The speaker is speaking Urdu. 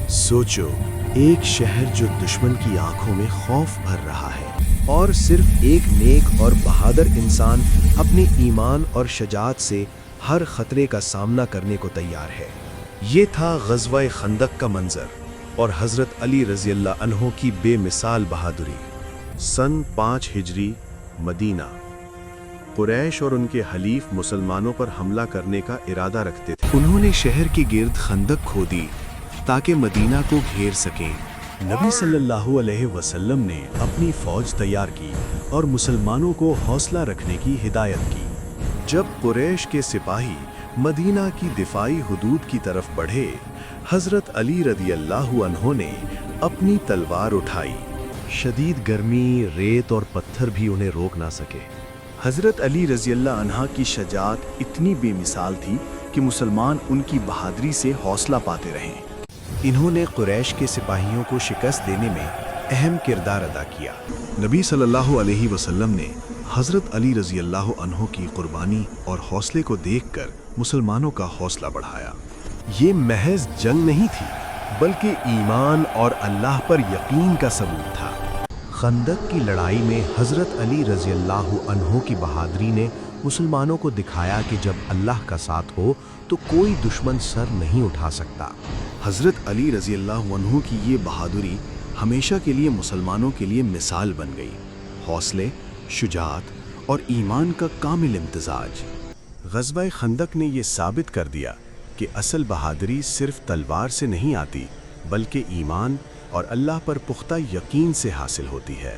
سوچو، ایک شہر جو دشمن کی آنکھوں میں خوف بھر رہا ہے، اور صرف ایک نیک اور بہادر انسان اپنے ایمان اور شجاعت سے ہر خطرے کا سامنا کرنے کو تیار ہے۔ یہ تھا غزوہ خندق کا منظر اور حضرت علی رضی اللہ عنہ کی بے مثال بہادری۔ سن 5 ہجری، مدینہ۔ قریش اور ان کے حلیف مسلمانوں پر حملہ کرنے کا ارادہ رکھتے تھے۔ انہوں نے شہر کے گرد خندق کھودی تاکہ مدینہ کو گھیر سکیں۔ نبی صلی اللہ علیہ وسلم نے اپنی فوج تیار کی اور مسلمانوں کو حوصلہ رکھنے کی ہدایت کی۔ جب قریش کے سپاہی مدینہ کی دفاعی حدود کی طرف بڑھے، حضرت علی رضی اللہ عنہ نے اپنی تلوار اٹھائی۔ شدید گرمی، ریت اور پتھر بھی انہیں روک نہ سکے۔ حضرت علی رضی اللہ عنہ کی شجاعت اتنی بے مثال تھی کہ مسلمان ان کی بہادری سے حوصلہ پاتے رہے۔ انہوں نے قریش کے سپاہیوں کو شکست دینے میں اہم کردار ادا کیا۔ نبی صلی اللہ علیہ وسلم نے حضرت علی رضی اللہ عنہ کی قربانی اور حوصلے کو دیکھ کر مسلمانوں کا حوصلہ بڑھایا۔ یہ محض جنگ نہیں تھی، بلکہ ایمان اور اللہ پر یقین کا ثبوت تھا۔ خندق کی لڑائی میں حضرت علی رضی اللہ عنہ کی بہادری نے مسلمانوں کو دکھایا کہ جب اللہ کا ساتھ ہو تو کوئی دشمن سر نہیں اٹھا سکتا۔ حضرت علی رضی اللہ عنہ کی یہ بہادری ہمیشہ کے لیے مسلمانوں کے لیے مثال بن گئی۔ حوصلے، شجاعت اور ایمان کا کامل امتزاج۔ غزوہ خندق نے یہ ثابت کر دیا کہ اصل بہادری صرف تلوار سے نہیں آتی، بلکہ ایمان اور اللہ پر پختہ یقین سے حاصل ہوتی ہے۔